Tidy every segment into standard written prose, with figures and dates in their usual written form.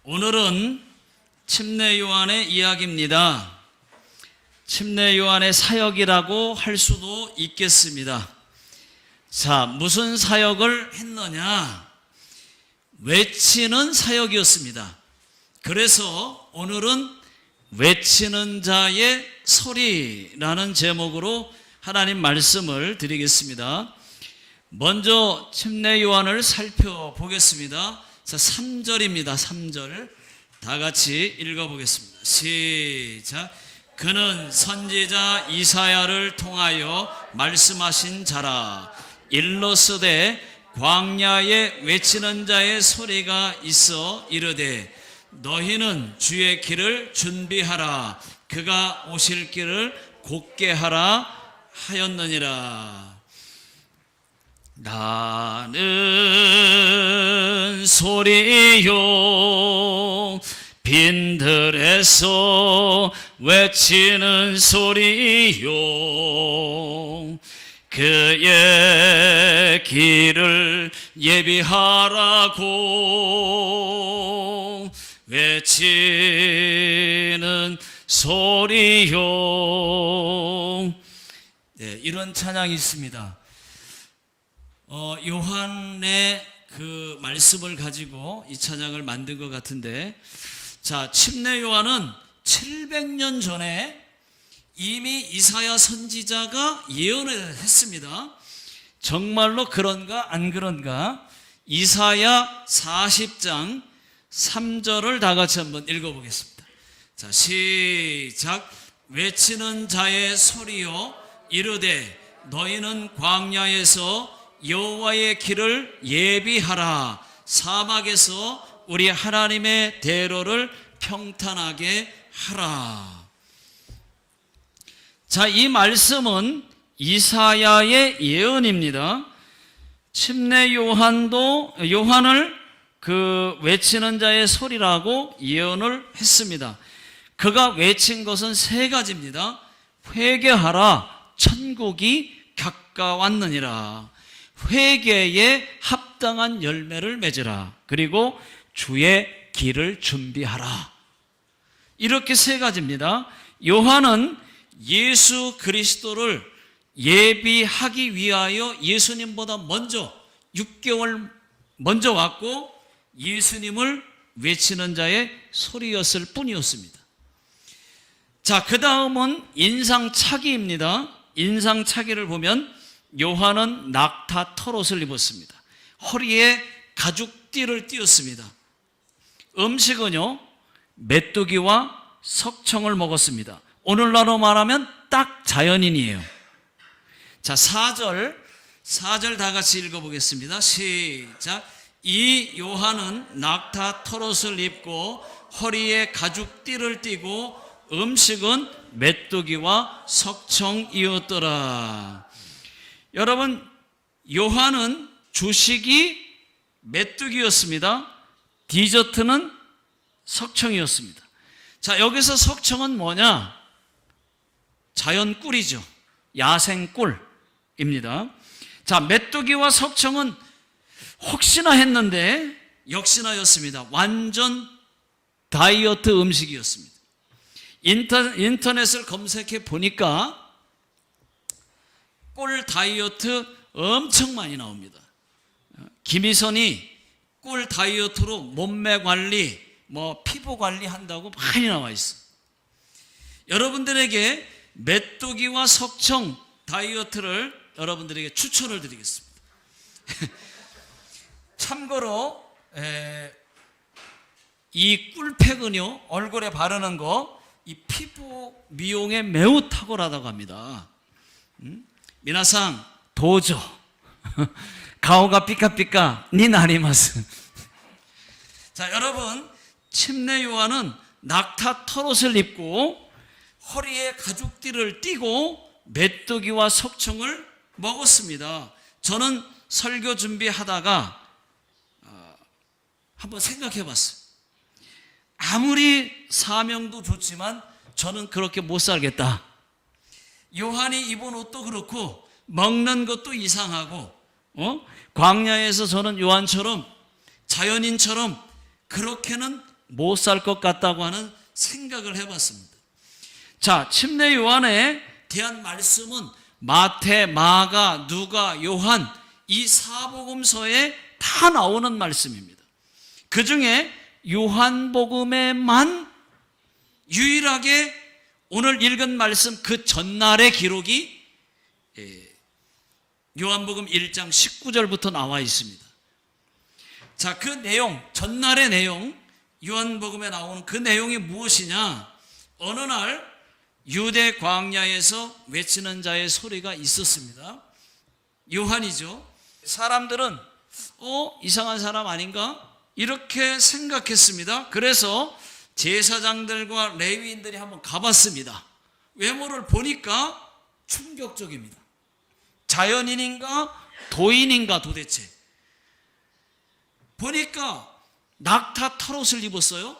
오늘은 침례 요한의 이야기입니다. 침례 요한의 사역이라고 할 수도 있겠습니다. 자, 무슨 사역을 했느냐? 외치는 사역이었습니다. 그래서 오늘은 외치는 자의 소리라는 제목으로 하나님 말씀을 드리겠습니다. 먼저 침례 요한을 살펴보겠습니다. 자, 3절입니다. 3절 다 같이 읽어보겠습니다. 시작. 그는 선지자 이사야를 통하여 말씀하신 자라. 일러스되 광야에 외치는 자의 소리가 있어 이르되 너희는 주의 길을 준비하라. 그가 오실 길을 곧게 하라 하였느니라. 나는 소리요 빈들에서 외치는 소리요 그의 길을 예비하라고 외치는 소리요. 네, 이런 찬양이 있습니다. 요한의 그 말씀을 가지고 이 찬양을 만든 것 같은데, 자, 침례 요한은 700년 전에 이미 이사야 선지자가 예언을 했습니다. 정말로 그런가 안 그런가? 이사야 40장 3절을 다 같이 한번 읽어보겠습니다. 자, 시작. 외치는 자의 소리요 이르되 너희는 광야에서 여호와의 길을 예비하라. 사막에서 우리 하나님의 대로를 평탄하게 하라. 자, 이 말씀은 이사야의 예언입니다. 침례 요한도 요한을 그 외치는 자의 소리라고 예언을 했습니다. 그가 외친 것은 세 가지입니다. 회개하라. 천국이 가까웠느니라. 회개에 합당한 열매를 맺으라. 그리고 주의 길을 준비하라. 이렇게 세 가지입니다. 요한은 예수 그리스도를 예비하기 위하여 예수님보다 먼저 6개월 먼저 왔고 예수님을 외치는 자의 소리였을 뿐이었습니다. 자, 그 다음은 인상착의입니다. 인상착의를 보면 요한은 낙타 털옷을 입었습니다. 허리에 가죽띠를 띄었습니다. 음식은요, 메뚜기와 석청을 먹었습니다. 오늘날로 말하면 딱 자연인이에요. 자, 4절 다 같이 읽어보겠습니다. 시작. 이 요한은 낙타 털옷을 입고 허리에 가죽띠를 띠고 음식은 메뚜기와 석청이었더라. 여러분, 요한은 주식이 메뚜기였습니다. 디저트는 석청이었습니다. 자, 여기서 석청은 뭐냐? 자연 꿀이죠. 야생 꿀입니다. 자, 메뚜기와 석청은 혹시나 했는데 역시나였습니다. 완전 다이어트 음식이었습니다. 인터넷을 검색해 보니까 꿀 다이어트 엄청 많이 나옵니다. 김희선이 꿀 다이어트로 몸매 관리, 피부 관리 한다고 많이 나와 있어. 여러분들에게 메뚜기와 석청 다이어트를 여러분들에게 추천을 드리겠습니다. 참고로 이 꿀팩은요, 얼굴에 바르는 거 이 피부 미용에 매우 탁월하다고 합니다. 미나상 도저 가오가 피카피카 니 나리마스. 자, 여러분, 침례 요한은 낙타 털옷을 입고 허리에 가죽띠를 띠고 메뚜기와 석청을 먹었습니다. 저는 설교 준비하다가 한번 생각해 봤어요. 아무리 사명도 좋지만 저는 그렇게 못 살겠다. 요한이 입은 옷도 그렇고 먹는 것도 이상하고 광야에서 저는 요한처럼 자연인처럼 그렇게는 못 살 것 같다고 하는 생각을 해봤습니다. 자, 침례 요한에 대한 말씀은 마태, 마가, 누가, 요한 이 사복음서에 다 나오는 말씀입니다. 그 중에 요한복음에만 유일하게 오늘 읽은 말씀 그 전날의 기록이 요한복음 1장 19절부터 나와 있습니다. 자, 그 내용, 전날의 내용, 요한복음에 나오는 그 내용이 무엇이냐? 어느 날 유대 광야에서 외치는 자의 소리가 있었습니다. 요한이죠. 사람들은 이상한 사람 아닌가? 이렇게 생각했습니다. 그래서 제사장들과 레위인들이 한번 가봤습니다. 외모를 보니까 충격적입니다. 자연인인가 도인인가 도대체. 보니까 낙타 털옷을 입었어요.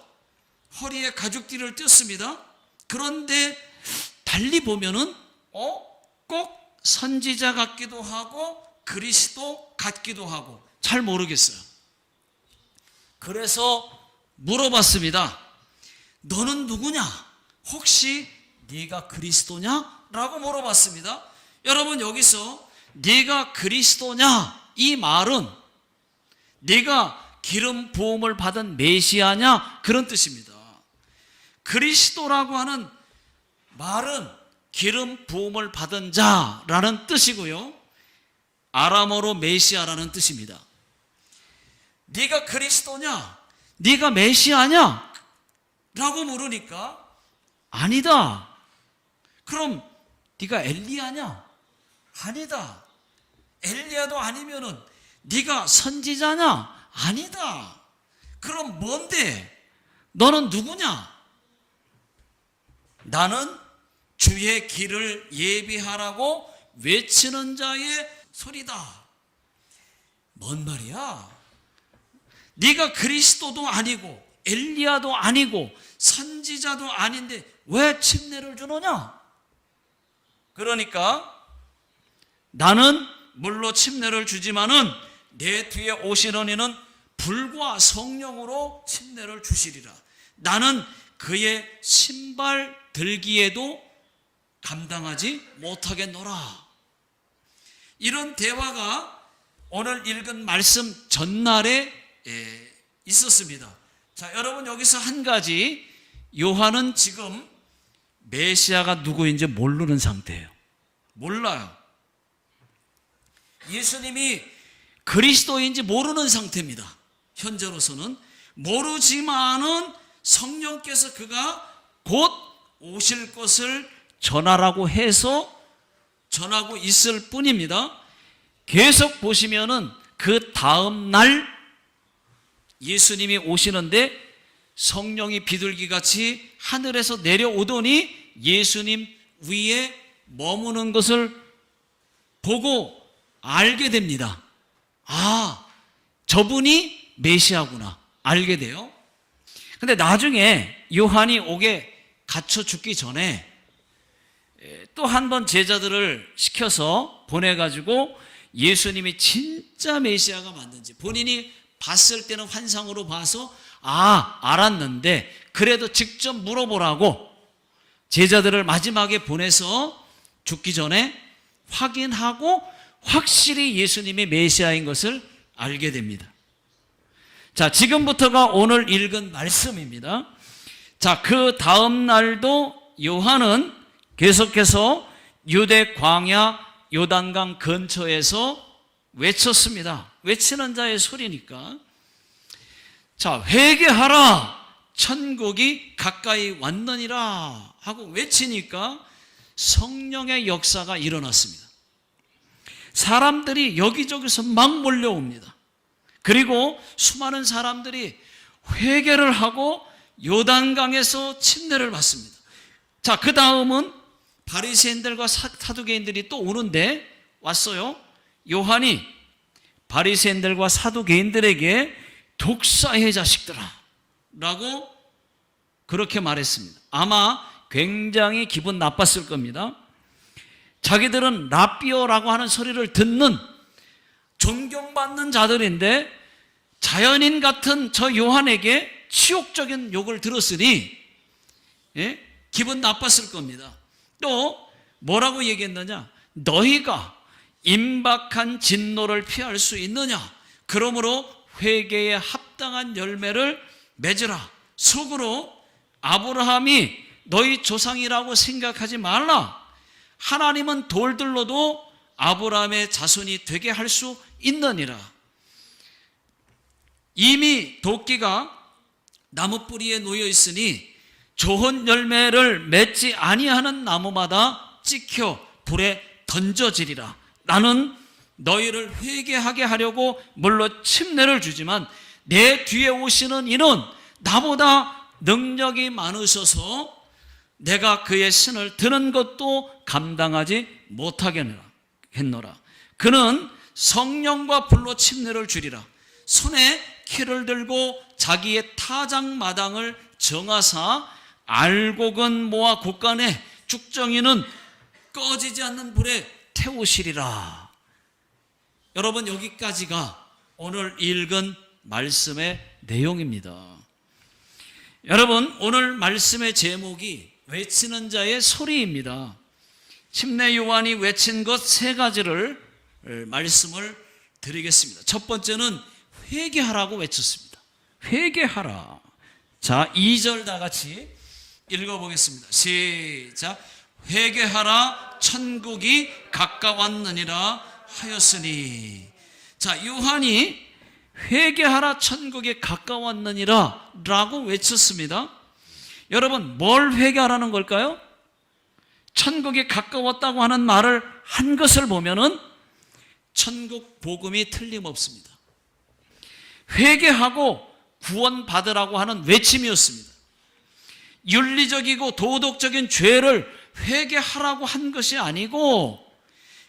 허리에 가죽띠를 뗐습니다. 그런데 달리 보면은 꼭 선지자 같기도 하고 그리스도 같기도 하고 잘 모르겠어요. 그래서 물어봤습니다. 너는 누구냐? 혹시 네가 그리스도냐? 라고 물어봤습니다. 여러분, 여기서 네가 그리스도냐? 이 말은 네가 기름 부음을 받은 메시아냐? 그런 뜻입니다. 그리스도라고 하는 말은 기름 부음을 받은 자라는 뜻이고요. 아람어로 메시아라는 뜻입니다. 네가 그리스도냐? 네가 메시아냐? 라고 물으니까 아니다. 그럼 네가 엘리야냐? 아니다. 엘리야도 아니면은 네가 선지자냐? 아니다. 그럼 뭔데? 너는 누구냐? 나는 주의 길을 예비하라고 외치는 자의 소리다. 뭔 말이야? 네가 그리스도도 아니고 엘리야도 아니고 선지자도 아닌데 왜 침례를 주느냐? 그러니까 나는 물로 침례를 주지만은 내 뒤에 오시는 이는 불과 성령으로 침례를 주시리라. 나는 그의 신발 들기에도 감당하지 못하겠노라. 이런 대화가 오늘 읽은 말씀 전날에 있었습니다. 자, 여러분, 여기서 한 가지, 요한은 지금 메시아가 누구인지 모르는 상태예요. 몰라요. 예수님이 그리스도인지 모르는 상태입니다. 현재로서는 모르지만은 성령께서 그가 곧 오실 것을 전하라고 해서 전하고 있을 뿐입니다. 계속 보시면은 그 다음 날 예수님이 오시는데 성령이 비둘기같이 하늘에서 내려오더니 예수님 위에 머무는 것을 보고 알게 됩니다. 아, 저분이 메시아구나. 알게 돼요. 근데 나중에 요한이 옥에 갇혀 죽기 전에 또 한 번 제자들을 시켜서 보내가지고 예수님이 진짜 메시아가 맞는지 본인이 봤을 때는 환상으로 봐서 알았는데 그래도 직접 물어보라고 제자들을 마지막에 보내서 죽기 전에 확인하고 확실히 예수님이 메시아인 것을 알게 됩니다. 자, 지금부터가 오늘 읽은 말씀입니다. 자, 그 다음 날도 요한은 계속해서 유대 광야 요단강 근처에서 외쳤습니다. 외치는 자의 소리니까. 자, 회개하라, 천국이 가까이 왔느니라 하고 외치니까 성령의 역사가 일어났습니다. 사람들이 여기저기서 막 몰려옵니다. 그리고 수많은 사람들이 회개를 하고 요단강에서 침례를 받습니다. 자, 그 다음은 바리새인들과 사두개인들이 또 오는데 왔어요. 요한이 바리새인들과 사두개인들에게 독사의 자식들아 라고 그렇게 말했습니다. 아마 굉장히 기분 나빴을 겁니다. 자기들은 라비어라고 하는 소리를 듣는 존경받는 자들인데 자연인 같은 저 요한에게 치욕적인 욕을 들었으니 기분 나빴을 겁니다. 또 뭐라고 얘기했느냐? 너희가 임박한 진노를 피할 수 있느냐? 그러므로 회개에 합당한 열매를 맺으라. 속으로 아브라함이 너희 조상이라고 생각하지 말라. 하나님은 돌들로도 아브라함의 자손이 되게 할 수 있느니라. 이미 도끼가 나무 뿌리에 놓여 있으니 좋은 열매를 맺지 아니하는 나무마다 찍혀 불에 던져지리라. 나는 너희를 회개하게 하려고 물론 침례를 주지만 내 뒤에 오시는 이는 나보다 능력이 많으셔서 내가 그의 신을 드는 것도 감당하지 못하겠노라. 그는 성령과 불로 침례를 주리라. 손에 키를 들고 자기의 타작마당을 정하사 알곡은 모아 곳간에 죽정이는 꺼지지 않는 불에 태우시리라. 여러분, 여기까지가 오늘 읽은 말씀의 내용입니다. 여러분, 오늘 말씀의 제목이 외치는 자의 소리입니다. 침례 요한이 외친 것 세 가지를 말씀을 드리겠습니다. 첫 번째는 회개하라고 외쳤습니다. 회개하라. 자, 2절 다 같이 읽어보겠습니다. 시작. 회개하라, 천국이 가까웠느니라 하였으니. 자, 요한이 회개하라, 천국이 가까웠느니라 라고 외쳤습니다. 여러분, 뭘 회개하라는 걸까요? 천국이 가까웠다고 하는 말을 한 것을 보면은 천국 복음이 틀림없습니다. 회개하고 구원받으라고 하는 외침이었습니다. 윤리적이고 도덕적인 죄를 회개하라고 한 것이 아니고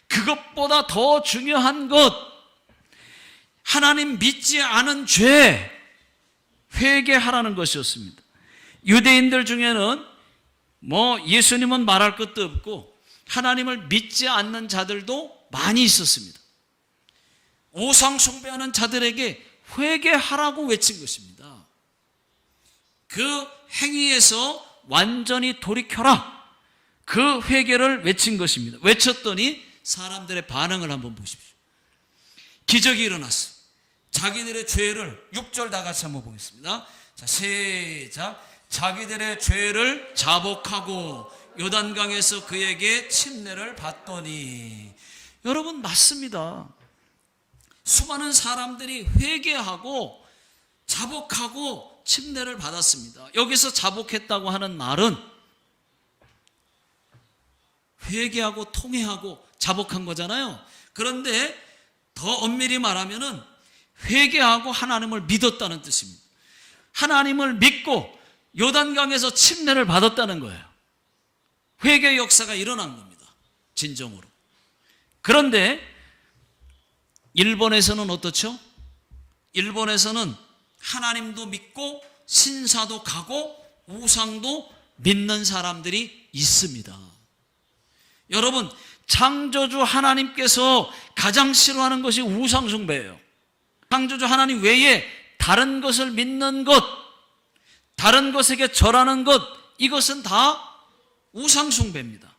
그것보다 더 중요한 것, 하나님 믿지 않은 죄 회개하라는 것이었습니다. 유대인들 중에는 예수님은 말할 것도 없고 하나님을 믿지 않는 자들도 많이 있었습니다. 우상 숭배하는 자들에게 회개하라고 외친 것입니다. 그 행위에서 완전히 돌이켜라. 그 회개를 외친 것입니다. 외쳤더니 사람들의 반응을 한번 보십시오. 기적이 일어났어요. 자기들의 죄를 6절 다 같이 한번 보겠습니다. 자, 시작. 자기들의 죄를 자복하고 요단강에서 그에게 침례를 받더니. 여러분, 맞습니다. 수많은 사람들이 회개하고 자복하고 침례를 받았습니다. 여기서 자복했다고 하는 말은 회개하고 통회하고 자복한 거잖아요. 그런데 더 엄밀히 말하면은 회개하고 하나님을 믿었다는 뜻입니다. 하나님을 믿고 요단강에서 침례를 받았다는 거예요. 회개 역사가 일어난 겁니다. 진정으로. 그런데 일본에서는 어떻죠? 일본에서는 하나님도 믿고 신사도 가고 우상도 믿는 사람들이 있습니다. 여러분, 창조주 하나님께서 가장 싫어하는 것이 우상 숭배예요. 창조주 하나님 외에 다른 것을 믿는 것, 다른 것에게 절하는 것, 이것은 다 우상 숭배입니다.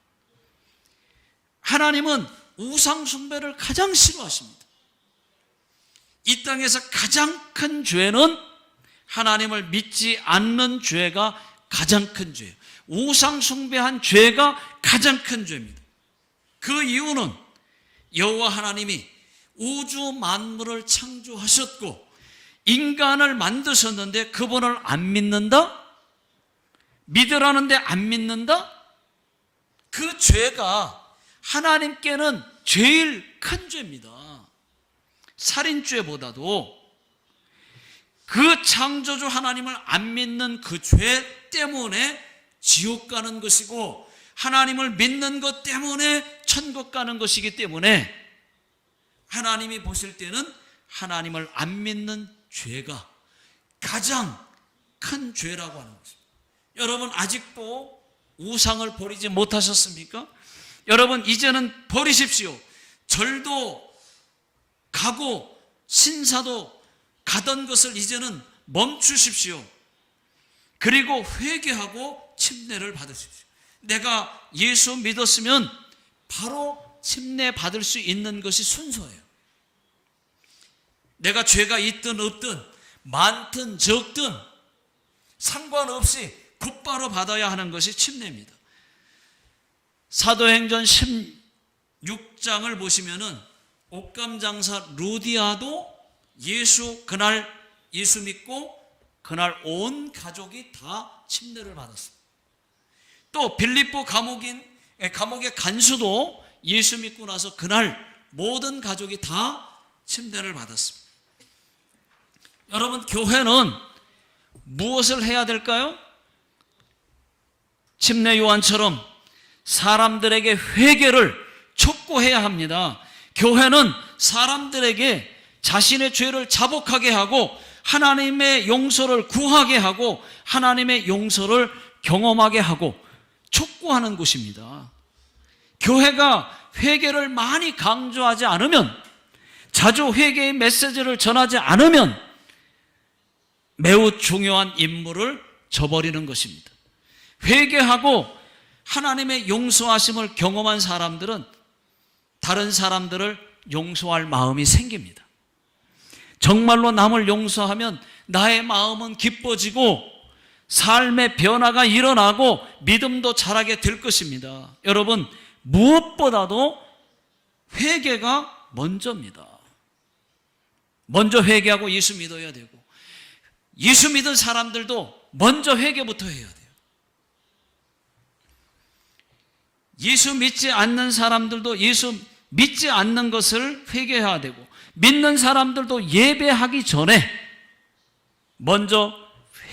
하나님은 우상 숭배를 가장 싫어하십니다. 이 땅에서 가장 큰 죄는 하나님을 믿지 않는 죄가 가장 큰 죄예요. 우상 숭배한 죄가 가장 큰 죄입니다. 그 이유는 여호와 하나님이 우주 만물을 창조하셨고 인간을 만드셨는데 그분을 안 믿는다? 믿으라는데 안 믿는다? 그 죄가 하나님께는 제일 큰 죄입니다. 살인죄보다도 그 창조주 하나님을 안 믿는 그 죄 때문에 지옥 가는 것이고 하나님을 믿는 것 때문에 천국 가는 것이기 때문에 하나님이 보실 때는 하나님을 안 믿는 죄가 가장 큰 죄라고 하는 것입니다. 여러분, 아직도 우상을 버리지 못하셨습니까? 여러분, 이제는 버리십시오. 절도 가고 신사도 가던 것을 이제는 멈추십시오. 그리고 회개하고 침례를 받으십시오. 내가 예수 믿었으면 바로 침례 받을 수 있는 것이 순서예요. 내가 죄가 있든 없든 많든 적든 상관없이 곧바로 받아야 하는 것이 침례입니다. 사도행전 16장을 보시면은 옥감장사 루디아도 그날 예수 믿고 그날 온 가족이 다 침례를 받았습니다. 또 빌립보 감옥의 간수도 예수 믿고 나서 그날 모든 가족이 다 침례를 받았습니다. 여러분, 교회는 무엇을 해야 될까요? 침례 요한처럼 사람들에게 회개를 촉구해야 합니다. 교회는 사람들에게 자신의 죄를 자복하게 하고 하나님의 용서를 구하게 하고 하나님의 용서를 경험하게 하고 촉구하는 곳입니다. 교회가 회개를 많이 강조하지 않으면, 자주 회개의 메시지를 전하지 않으면 매우 중요한 임무를 저버리는 것입니다. 회개하고 하나님의 용서하심을 경험한 사람들은 다른 사람들을 용서할 마음이 생깁니다. 정말로 남을 용서하면 나의 마음은 기뻐지고 삶의 변화가 일어나고 믿음도 자라게 될 것입니다. 여러분, 무엇보다도 회개가 먼저입니다. 먼저 회개하고 예수 믿어야 되고, 예수 믿은 사람들도 먼저 회개부터 해야 돼요. 예수 믿지 않는 사람들도 예수 믿지 않는 것을 회개해야 되고, 믿는 사람들도 예배하기 전에 먼저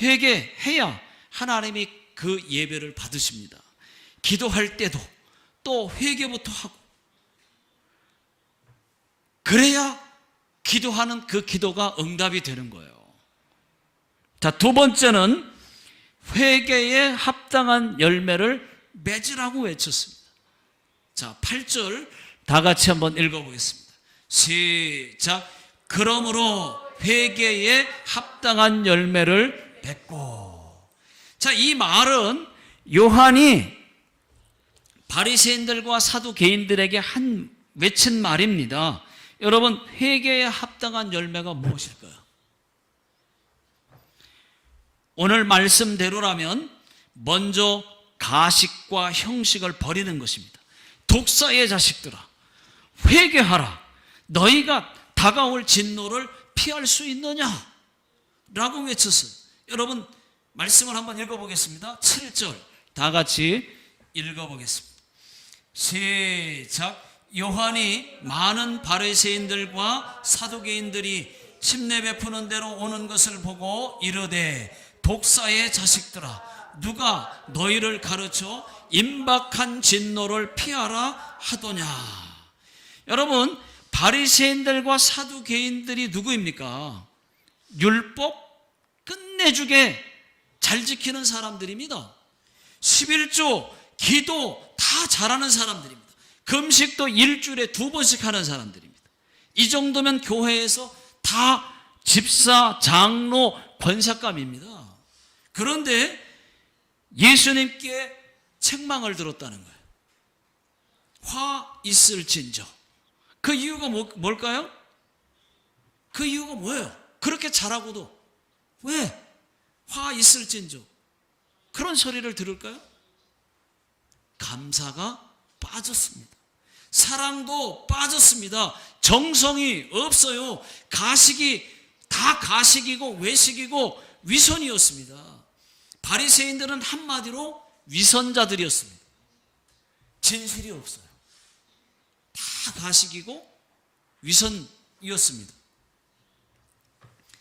회개해야 하나님이 그 예배를 받으십니다. 기도할 때도 또 회개부터 하고, 그래야 기도하는 그 기도가 응답이 되는 거예요. 자, 두 번째는 회개에 합당한 열매를 맺으라고 외쳤습니다. 자, 8절 다 같이 한번 읽어보겠습니다. 시작. 그러므로 회개에 합당한 열매를 맺고. 자, 이 말은 요한이 바리새인들과 사두개인들에게 외친 말입니다. 여러분, 회개에 합당한 열매가 무엇일까요? 오늘 말씀대로라면 먼저 가식과 형식을 버리는 것입니다. 독사의 자식들아, 회개하라. 너희가 다가올 진노를 피할 수 있느냐? 라고 외쳤어요. 여러분, 말씀을 한번 읽어보겠습니다. 7절 다 같이 읽어보겠습니다. 시작. 요한이 많은 바리새인들과 사두개인들이 침례 베푸는 대로 오는 것을 보고 이르되, 독사의 자식들아, 누가 너희를 가르쳐 임박한 진노를 피하라 하더냐? 여러분, 바리새인들과 사두개인들이 누구입니까? 율법 끝내주게 잘 지키는 사람들입니다. 11조 기도 다 잘하는 사람들입니다. 금식도 일주일에 2번씩 하는 사람들입니다. 이 정도면 교회에서 다 집사, 장로, 권사감입니다. 그런데 예수님께 책망을 들었다는 거예요. 화 있을진저. 그 이유가 뭘까요? 그 이유가 뭐예요? 그렇게 잘하고도 왜 화 있을진저 그런 소리를 들을까요? 감사가 빠졌습니다. 사랑도 빠졌습니다. 정성이 없어요. 다 가식이고 외식이고 위선이었습니다. 바리새인들은 한마디로 위선자들이었습니다. 진실이 없어요. 다 가식이고 위선이었습니다.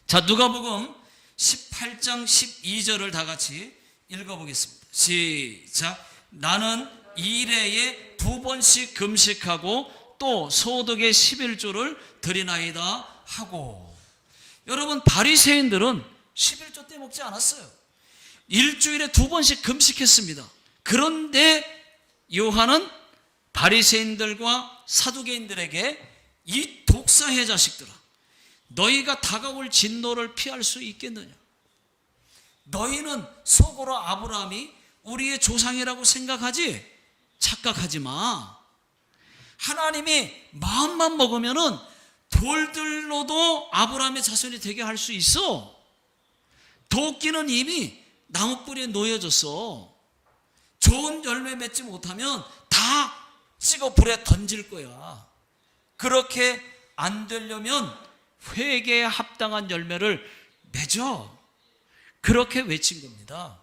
자, 누가복음 18장 12절을 다 같이 읽어보겠습니다. 시작. 나는 일해에 2번씩 금식하고 또 소득의 11조를 드리나이다 하고. 여러분, 바리새인들은 11조 떼먹지 않았어요. 일주일에 2번씩 금식했습니다. 그런데 요한은 바리새인들과 사두개인들에게 이 독사의 자식들아, 너희가 다가올 진노를 피할 수 있겠느냐? 너희는 속으로 아브라함이 우리의 조상이라고 생각하지? 착각하지 마. 하나님이 마음만 먹으면은 돌들로도 아브라함의 자손이 되게 할 수 있어. 도끼는 이미 나무 뿌리에 놓여졌어. 좋은 열매 맺지 못하면 다 찍어 불에 던질 거야. 그렇게 안 되려면 회개에 합당한 열매를 맺어. 그렇게 외친 겁니다.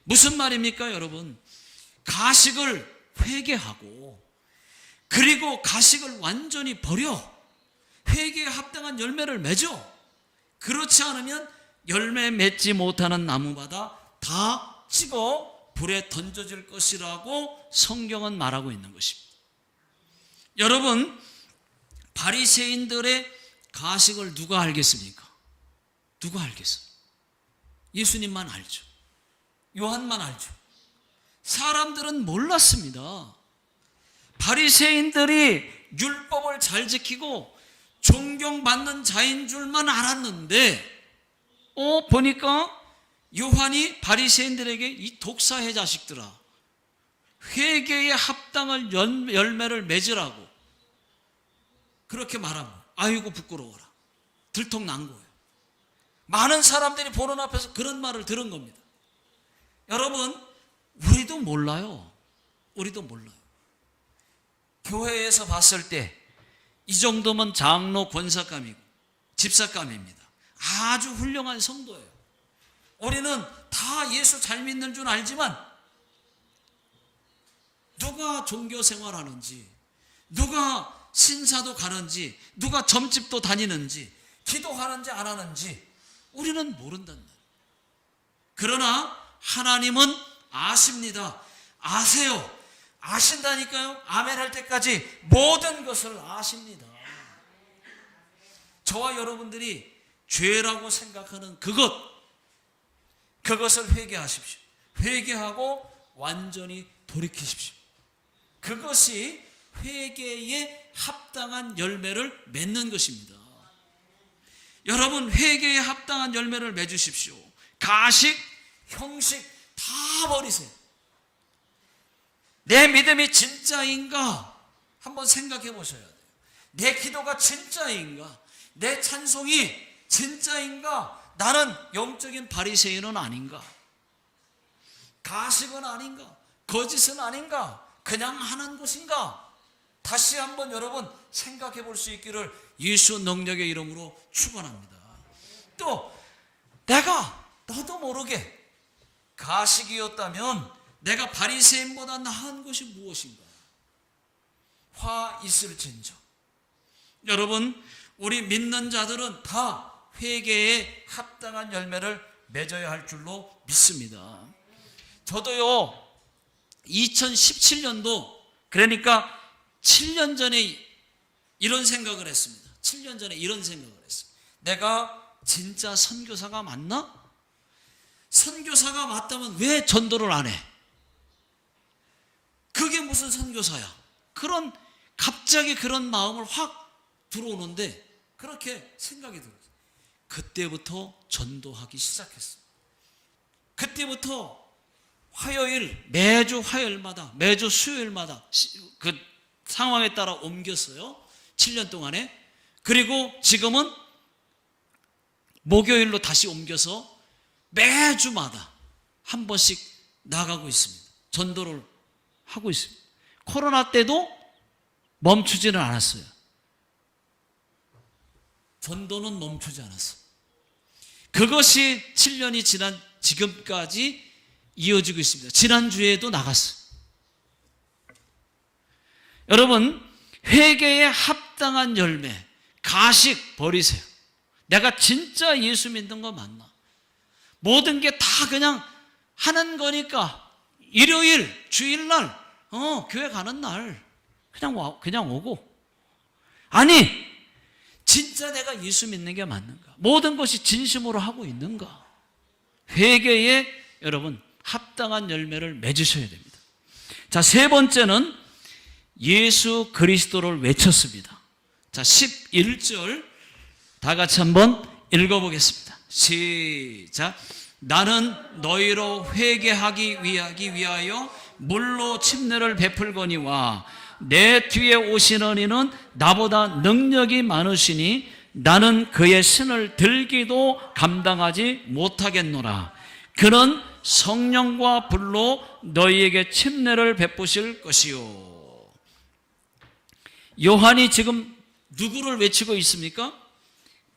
무슨 말입니까, 여러분? 가식을 회개하고 그리고 가식을 완전히 버려 회개에 합당한 열매를 맺어. 그렇지 않으면 열매 맺지 못하는 나무마다 다 찍어 불에 던져질 것이라고 성경은 말하고 있는 것입니다. 여러분, 바리새인들의 가식을 누가 알겠습니까? 누가 알겠어요? 예수님만 알죠. 요한만 알죠. 사람들은 몰랐습니다. 바리새인들이 율법을 잘 지키고 존경받는 자인 줄만 알았는데 보니까 요한이 바리새인들에게 이 독사의 자식들아, 회개에 합당한 열매를 맺으라고 그렇게 말하고, 아이고 부끄러워라. 들통난 거예요. 많은 사람들이 보는 앞에서 그런 말을 들은 겁니다. 여러분, 우리도 몰라요. 우리도 몰라요. 교회에서 봤을 때 이 정도면 장로 권사감이고 집사감입니다. 아주 훌륭한 성도예요. 우리는 다 예수 잘 믿는 줄 알지만 누가 종교 생활하는지, 누가 신사도 가는지, 누가 점집도 다니는지, 기도하는지 안 하는지 우리는 모른단 말이에요. 그러나 하나님은 아십니다. 아세요. 아신다니까요. 아멘 할 때까지 모든 것을 아십니다. 저와 여러분들이 죄라고 생각하는 그것을 회개하십시오. 회개하고 완전히 돌이키십시오. 그것이 회개에 합당한 열매를 맺는 것입니다. 여러분, 회개에 합당한 열매를 맺으십시오. 가식, 형식 다 버리세요. 내 믿음이 진짜인가 한번 생각해 보셔야 돼요. 내 기도가 진짜인가? 내 찬송이 진짜인가? 나는 영적인 바리새인은 아닌가? 가식은 아닌가? 거짓은 아닌가? 그냥 하는 것인가? 다시 한번 여러분 생각해 볼 수 있기를 예수 능력의 이름으로 축원합니다. 또 내가 나도 모르게 가식이었다면 내가 바리새인보다 나은 것이 무엇인가? 화 있을진저. 여러분, 우리 믿는 자들은 다 회개에 합당한 열매를 맺어야 할 줄로 믿습니다. 저도요 2017년도 그러니까 7년 전에 이런 생각을 했습니다. 7년 전에 이런 생각을 했어요. 내가 진짜 선교사가 맞나? 선교사가 맞다면 왜 전도를 안 해? 그게 무슨 선교사야? 갑자기 그런 마음을 확 들어오는데 그렇게 생각이 들었어요. 그때부터 전도하기 시작했어요. 그때부터 매주 화요일마다, 매주 수요일마다 그 상황에 따라 옮겼어요. 7년 동안에. 그리고 지금은 목요일로 다시 옮겨서 매주마다 한 번씩 나가고 있습니다. 전도를 하고 있습니다. 코로나 때도 멈추지는 않았어요. 전도는 멈추지 않았어요. 그것이 7년이 지난 지금까지 이어지고 있습니다. 지난주에도 나갔어요. 여러분, 회개에 합당한 열매, 가식 버리세요. 내가 진짜 예수 믿는 거 맞나? 모든 게 다 그냥 하는 거니까 일요일, 주일날, 교회 가는 날 그냥 오고. 아니, 진짜 내가 예수 믿는 게 맞는가? 모든 것이 진심으로 하고 있는가? 회개에 여러분 합당한 열매를 맺으셔야 됩니다. 자, 세 번째는 예수 그리스도를 외쳤습니다. 자, 11절 다 같이 한번 읽어보겠습니다. 시작. 나는 너희로 회개하기 위하여 물로 침례를 베풀거니와 내 뒤에 오시는 이는 나보다 능력이 많으시니 나는 그의 신을 들기도 감당하지 못하겠노라. 그는 성령과 불로 너희에게 침례를 베푸실 것이요. 요한이 지금 누구를 외치고 있습니까?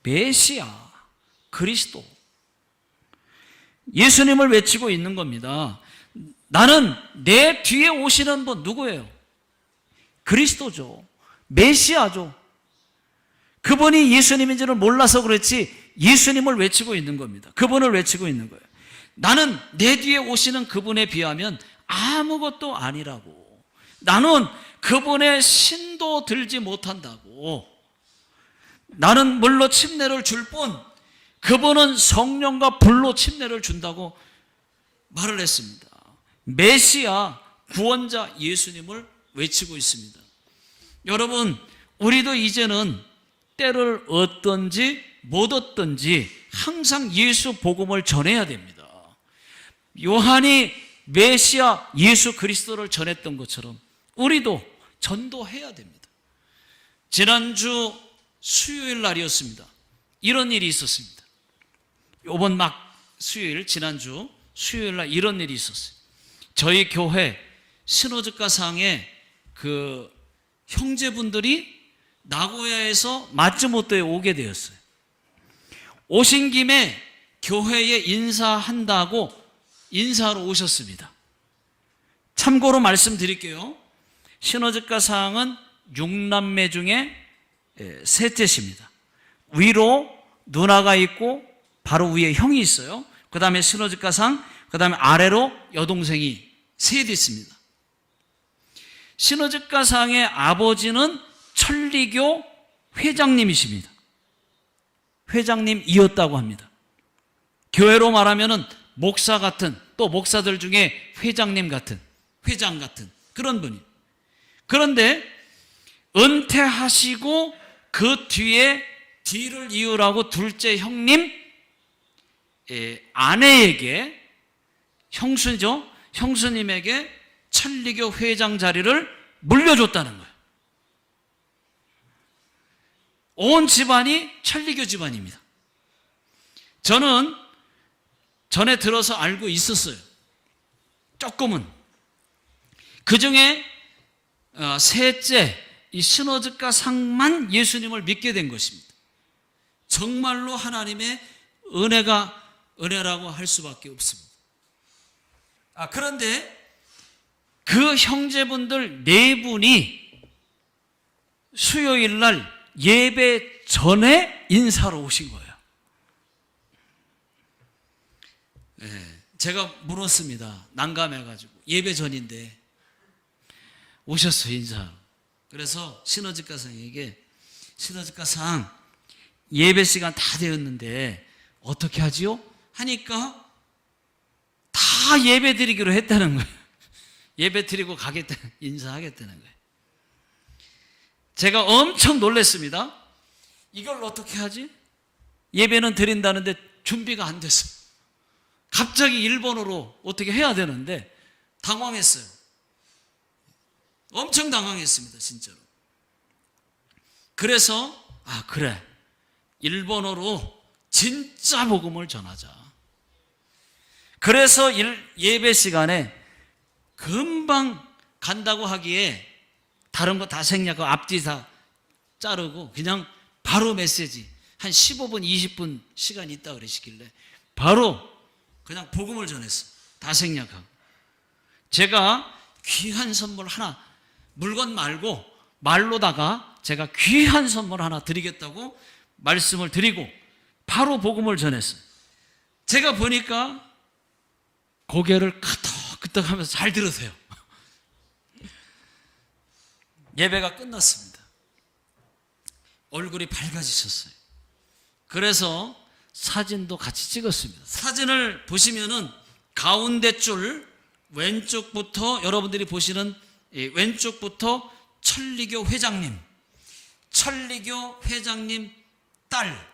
메시아, 그리스도, 예수님을 외치고 있는 겁니다. 나는 내 뒤에 오시는 분 누구예요? 그리스도죠. 메시아죠. 그분이 예수님인지를 몰라서 그렇지 예수님을 외치고 있는 겁니다. 그분을 외치고 있는 거예요. 나는 내 뒤에 오시는 그분에 비하면 아무것도 아니라고. 나는 그분의 신도 들지 못한다고. 나는 물로 침례를 줄 뿐 그분은 성령과 불로 침례를 준다고 말을 했습니다. 메시아, 구원자 예수님을 외치고 있습니다. 여러분, 우리도 이제는 때를 얻든지 못 얻든지 항상 예수 복음을 전해야 됩니다. 요한이 메시아 예수 그리스도를 전했던 것처럼 우리도 전도해야 됩니다. 지난주 수요일 날이었습니다. 이런 일이 있었습니다. 이번 막 수요일, 지난주 수요일 날 이런 일이 있었어요. 저희 교회 신호즈가상에 그 형제분들이 나고야에서 마츠모토에 오게 되었어요. 오신 김에 교회에 인사한다고 인사하러 오셨습니다. 참고로 말씀드릴게요. 신호즈가상은 6남매 중에 셋째십니다. 위로 누나가 있고 바로 위에 형이 있어요. 그 다음에 신호즈가상, 그 다음에 아래로 여동생이 셋 있습니다. 신호즈가상의 아버지는 천리교 회장님이십니다. 회장님이었다고 합니다. 교회로 말하면은 목사 같은, 또 목사들 중에 회장님 같은, 회장 같은 그런 분이. 그런데 은퇴하시고 그 뒤를 이으라고 둘째 형님 아내에게, 형수죠, 형수님에게 천리교 회장 자리를 물려줬다는 거예요. 온 집안이 천리교 집안입니다. 저는 전에 들어서 알고 있었어요. 조금은. 그 중에 셋째 이 신호즈가상만 예수님을 믿게 된 것입니다. 정말로 하나님의 은혜라고 할 수밖에 없습니다. 그런데 그 형제분들 네 분이 수요일 날 예배 전에 인사로 오신 거예요. 제가 물었습니다. 난감해가지고. 예배 전인데 오셨어요, 인사. 그래서 신호즈가상에게, 신호즈가상 예배 시간 다 되었는데 어떻게 하지요? 하니까 다 예배 드리기로 했다는 거예요. 예배 드리고 인사하겠다는 거예요. 제가 엄청 놀랐습니다. 이걸 어떻게 하지? 예배는 드린다는데 준비가 안 됐어. 갑자기 일본어로 어떻게 해야 되는데 당황했어요. 엄청 당황했습니다, 진짜로. 그래서 그래, 일본어로 진짜 복음을 전하자. 그래서 예배 시간에 금방 간다고 하기에 다른 거 다 생략하고 앞뒤 다 자르고 그냥 바로 메시지, 한 15분 20분 시간이 있다 그러시길래 바로 그냥 복음을 전했어. 다 생략하고. 제가 귀한 선물 하나, 물건 말고 말로다가 제가 귀한 선물 하나 드리겠다고 말씀을 드리고 바로 복음을 전했어요. 제가 보니까 고개를 끄덕끄덕 하면서 잘 들으세요. 예배가 끝났습니다. 얼굴이 밝아지셨어요. 그래서 사진도 같이 찍었습니다. 사진을 보시면은 가운데 줄 왼쪽부터, 여러분들이 보시는 왼쪽부터 천리교 회장님 딸,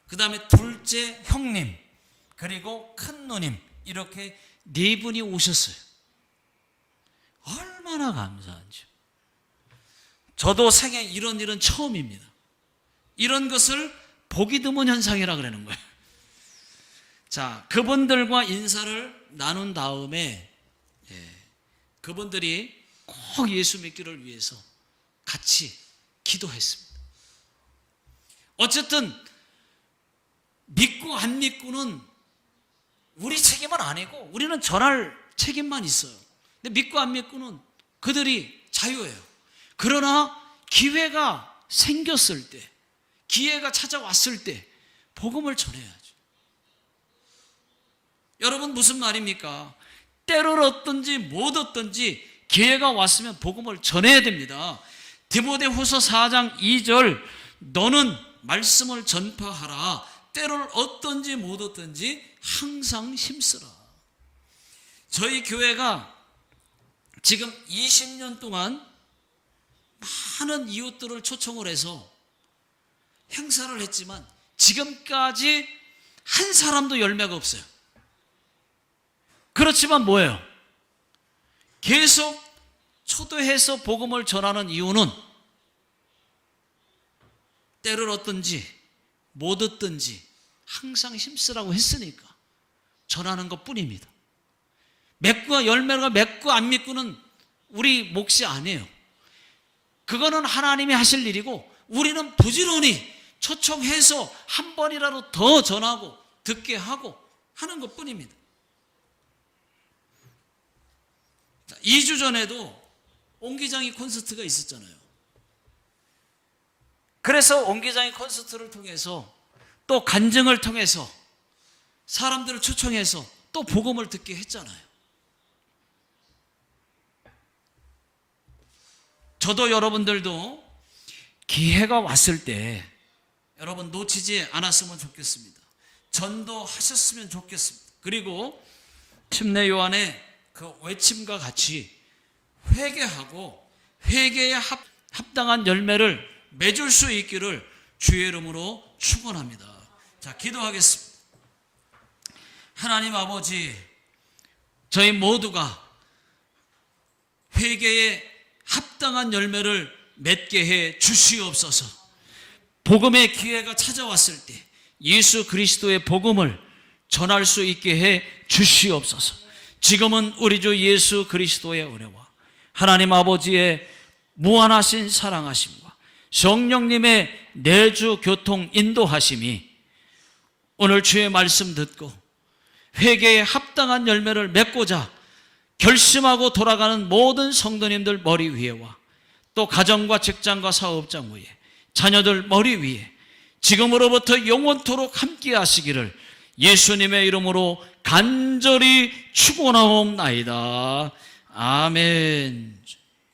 그 다음에 둘째 형님, 그리고 큰 누님, 이렇게 네 분이 오셨어요. 얼마나 감사한지. 저도 생애 이런 일은 처음입니다. 이런 것을 보기 드문 현상이라 그러는 거예요. 자, 그분들과 인사를 나눈 다음에 그분들이 꼭 예수 믿기를 위해서 같이 기도했습니다. 어쨌든 믿고 안 믿고는 우리 책임은 아니고 우리는 전할 책임만 있어요. 근데 믿고 안 믿고는 그들이 자유예요. 그러나 기회가 생겼을 때, 기회가 찾아왔을 때 복음을 전해야죠. 여러분, 무슨 말입니까? 때를 얻든지 못 얻든지 기회가 왔으면 복음을 전해야 됩니다. 디모데후서 4장 2절, 너는 말씀을 전파하라. 때를 얻든지 못 얻든지 항상 힘쓰라. 저희 교회가 지금 20년 동안 많은 이웃들을 초청을 해서 행사를 했지만 지금까지 한 사람도 열매가 없어요. 그렇지만 뭐예요? 계속 초대해서 복음을 전하는 이유는 때를 얻든지 못 얻든지 항상 힘쓰라고 했으니까 전하는 것 뿐입니다. 맺고 열매가 맺고 안 맺고는 우리 몫이 아니에요. 그거는 하나님이 하실 일이고 우리는 부지런히 초청해서 한 번이라도 더 전하고 듣게 하고 하는 것 뿐입니다. 2주 전에도 옹기장이 콘서트가 있었잖아요. 그래서 옹기장이 콘서트를 통해서 또 간증을 통해서 사람들을 초청해서 또 복음을 듣게 했잖아요. 저도 여러분들도 기회가 왔을 때 여러분 놓치지 않았으면 좋겠습니다. 전도하셨으면 좋겠습니다. 그리고 침례 요한의 그 외침과 같이 회개하고 회개에 합당한 열매를 맺을 수 있기를 주의 이름으로 축원합니다. 자, 기도하겠습니다. 하나님 아버지, 저희 모두가 회개에 합당한 열매를 맺게 해 주시옵소서. 복음의 기회가 찾아왔을 때 예수 그리스도의 복음을 전할 수 있게 해 주시옵소서. 지금은 우리 주 예수 그리스도의 은혜와 하나님 아버지의 무한하신 사랑하심과 성령님의 내주 교통 인도하심이 오늘 주의 말씀 듣고 회개에 합당한 열매를 맺고자 결심하고 돌아가는 모든 성도님들 머리 위에와 또 가정과 직장과 사업장 위에 자녀들 머리 위에 지금으로부터 영원토록 함께 하시기를 예수님의 이름으로 간절히 축원하옵나이다. 아멘.